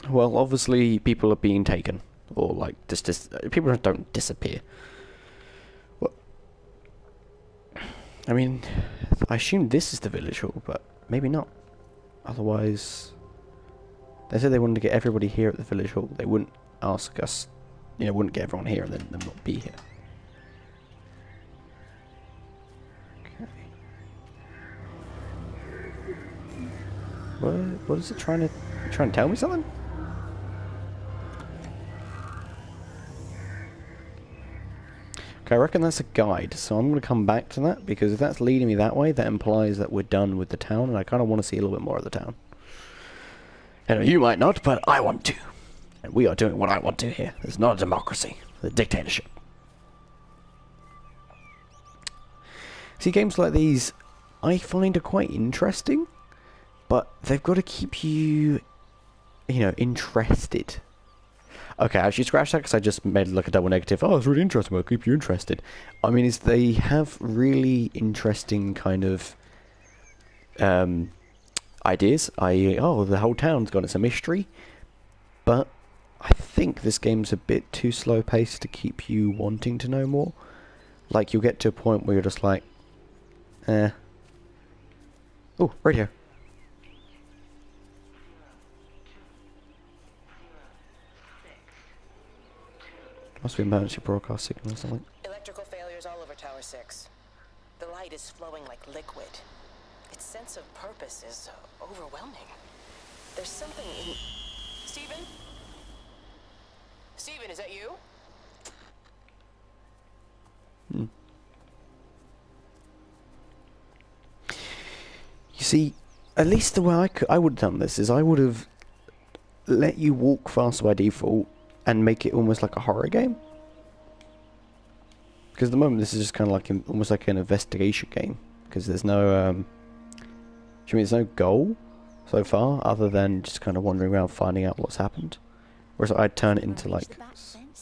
Well, obviously people are being taken, or like people don't disappear. Well, I mean, I assume this is the village hall, but maybe not. Otherwise, they said they wanted to get everybody here at the village hall. They wouldn't ask us, wouldn't get everyone here and then them not be here. Okay. What is it trying to tell me something? Okay, I reckon that's a guide, so I'm going to come back to that, because if that's leading me that way, that implies that we're done with the town, and I kind of want to see a little bit more of the town. And you might not, but I want to. And we are doing what I want to here. It's not a democracy. It's a dictatorship. See, games like these, I find are quite interesting, but they've got to keep you, interested. Okay, I actually scratched that because I just made it like a double negative. Oh, it's really interesting. I'll keep you interested. I mean, they have really interesting kind of ideas. The whole town's got a mystery. But I think this game's a bit too slow paced to keep you wanting to know more. Like, you'll get to a point where you're just like, Oh, radio. Must be emergency broadcast signal or something. Electrical failures all over Tower 6. The light is flowing like liquid. Its sense of purpose is overwhelming. There's something in... Steven? Steven, is that you? You see, at least the way I would have done this is I would have let you walk fast by default and make it almost like a horror game. Because at the moment this is just kind of like almost like an investigation game. Because there's no, there's no goal so far other than just kind of wandering around finding out what's happened. Whereas I'd turn it into like...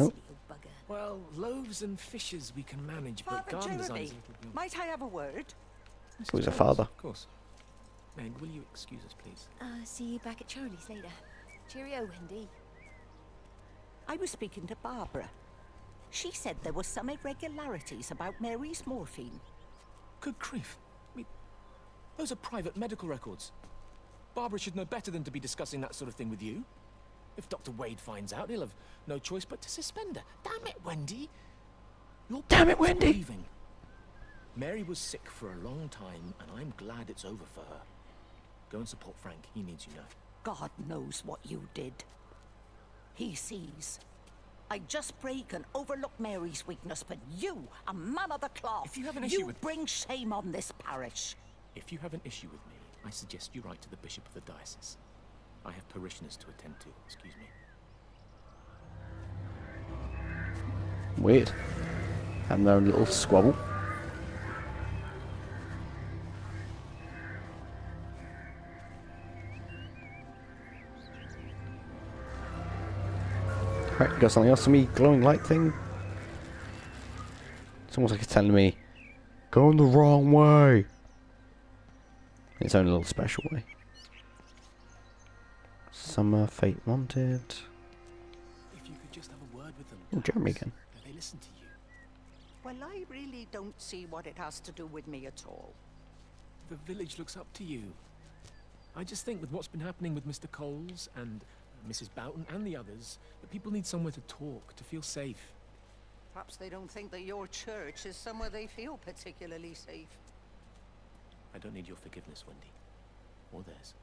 Oh. Well, loaves and fishes we can manage, but garden design is a little beyond... Might I have a word? Who's a father? Of course. Meg, will you excuse us, please? See you back at Charlie's later. Cheerio, Wendy. I was speaking to Barbara. She said there were some irregularities about Mary's morphine. Good grief. I mean, those are private medical records. Barbara should know better than to be discussing that sort of thing with you. If Dr. Wade finds out, he'll have no choice but to suspend her. Damn it, Wendy! Damn it, Wendy! Leaving. Mary was sick for a long time, and I'm glad it's over for her. Go and support Frank. He needs you now. God knows what you did. He sees. I just break and overlook Mary's weakness, but you, a man of the cloth, If you have an issue with... bring shame on this parish. If you have an issue with me, I suggest you write to the Bishop of the Diocese. I have parishioners to attend to. Excuse me. Weird. Having their own little squabble. Right, got something else for me? Glowing light thing? It's almost like it's telling me, going the wrong way. In its own little special way. Summer Fate Wanted. If you could just have a word with them. Oh, Jeremy again. They listen to you. Well, I really don't see what it has to do with me at all. The village looks up to you. I just think with what's been happening with Mr. Coles and Mrs. Boughton and the others, that people need somewhere to talk, to feel safe. Perhaps they don't think that your church is somewhere they feel particularly safe. I don't need your forgiveness, Wendy. Or theirs.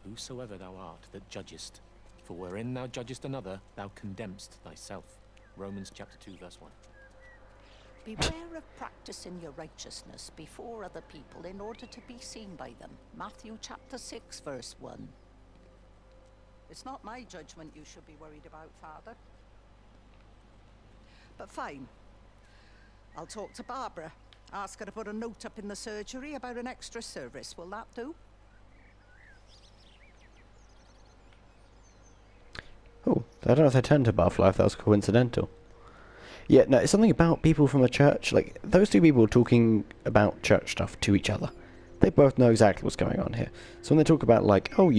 Whosoever thou art that judgest, for wherein thou judgest another, thou condemnest thyself. Romans chapter 2, verse 1. Beware of practicing your righteousness before other people in order to be seen by them. Matthew chapter 6, verse 1. It's not my judgment you should be worried about, Father. But fine. I'll talk to Barbara. Ask her to put a note up in the surgery about an extra service. Will that do? Oh, I don't know if they turned to Butterfly, if that was coincidental. Yeah, no, it's something about people from the church. Like, those two people talking about church stuff to each other. They both know exactly what's going on here. So when they talk about, like, oh,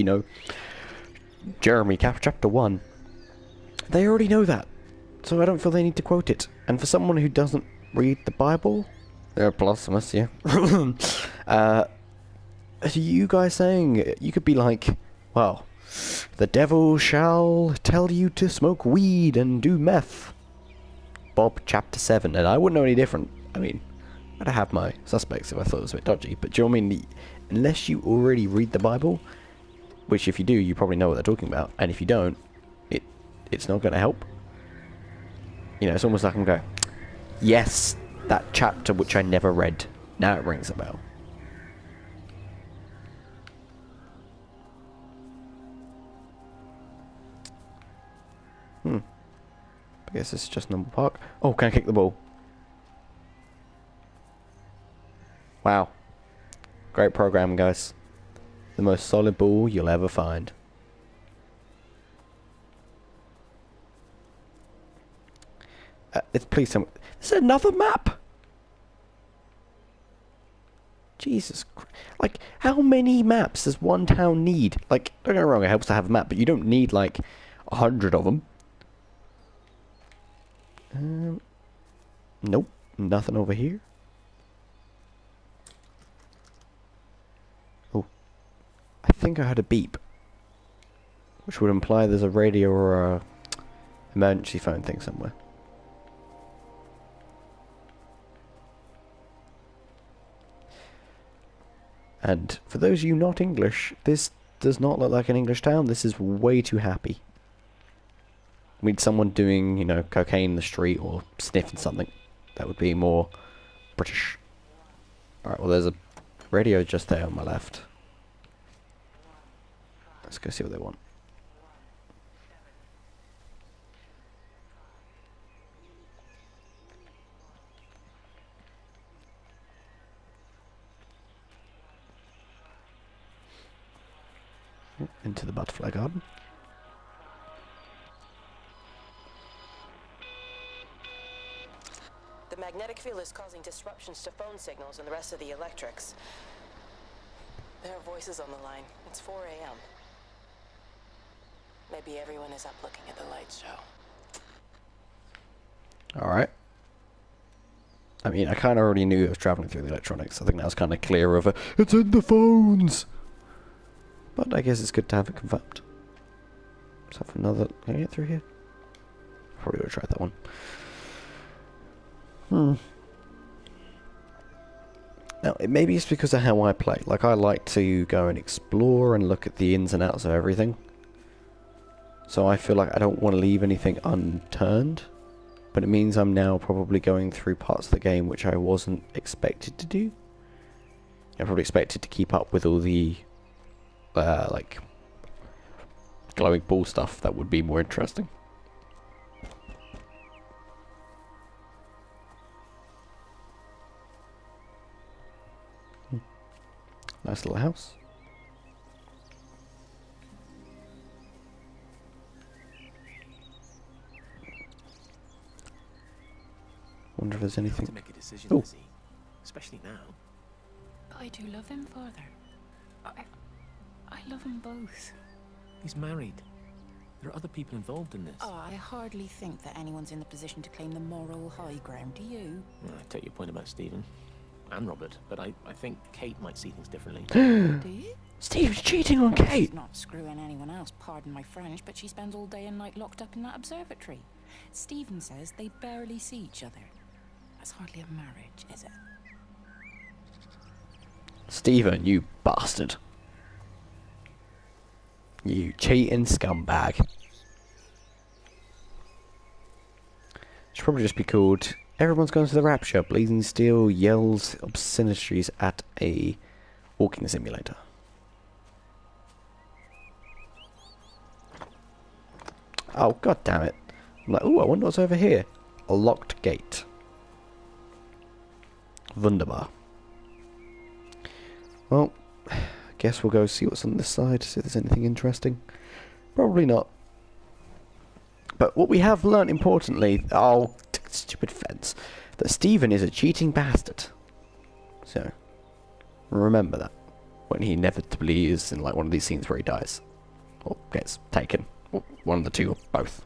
Jeremy, chapter 1. They already know that, so I don't feel they need to quote it. And for someone who doesn't read the Bible, they're blasphemous, yeah. Are you guys saying, you could be like, well, the devil shall tell you to smoke weed and do meth. Bob, chapter 7, and I wouldn't know any different. I mean, I'd have my suspects if I thought it was a bit dodgy, but do you know what I mean? Unless you already read the Bible, which if you do, you probably know what they're talking about, and if you don't, it's not going to help. You know, it's almost like I'm going, yes, that chapter which I never read, now it rings a bell. I guess this is just normal park. Oh, can I kick the ball? Wow. Great program, guys. The most solid ball you'll ever find. Please tell me. This is another map? Jesus Christ. Like, how many maps does one town need? Like, don't get me wrong, it helps to have a map, but you don't need, like, 100 of them. Nope. Nothing over here. Oh. I think I heard a beep. Which would imply there's a radio or a emergency phone thing somewhere. And for those of you not English, this does not look like an English town. This is way too happy. We need someone doing, you know, cocaine in the street or sniffing something. That would be more British. Alright, well there's a radio just there on my left. Let's go see what they want. Into the butterfly garden. The magnetic field is causing disruptions to phone signals and the rest of the electrics. There are voices on the line. It's 4 a.m. Maybe everyone is up looking at the light show. Alright. I mean, I kind of already knew it was travelling through the electronics. I think that was kind of clear of a, it's in the phones! But I guess it's good to have it confirmed. Let's have another... Can I get through here? Probably would have tried that one. Now, maybe it's because of how I play. Like, I like to go and explore and look at the ins and outs of everything. So I feel like I don't want to leave anything unturned. But it means I'm now probably going through parts of the game which I wasn't expected to do. I probably expected to keep up with all the... like glowing ball stuff. That would be more interesting. Nice little house. Wonder if there's anything. To make a decision, Oh. Lizzie, especially now. But I do love him, Father. I love them both. He's married. There are other people involved in this. Oh, I hardly think that anyone's in the position to claim the moral high ground, do you? Well, I take your point about Stephen and Robert, but I think Kate might see things differently. Do you? Steve's cheating on Kate! She's not screwing anyone else, pardon my French, but she spends all day and night locked up in that observatory. Stephen says they barely see each other. That's hardly a marriage, is it? Stephen, you bastard. You cheating scumbag. Should probably just be called Everyone's Going to the Rapture. Blazing Steel yells obscenities at a walking simulator. Oh, god damn it. I'm like, ooh, I wonder what's over here. A locked gate. Wunderbar. Well, guess we'll go see what's on this side, see if there's anything interesting. Probably not. But what we have learnt importantly, oh, stupid fence, that Stephen is a cheating bastard. So, remember that when he inevitably is in like one of these scenes where he dies. or gets taken. Or one of the two, or both.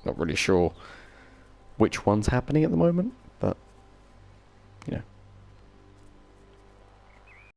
Not really sure which one's happening at the moment, but, you know.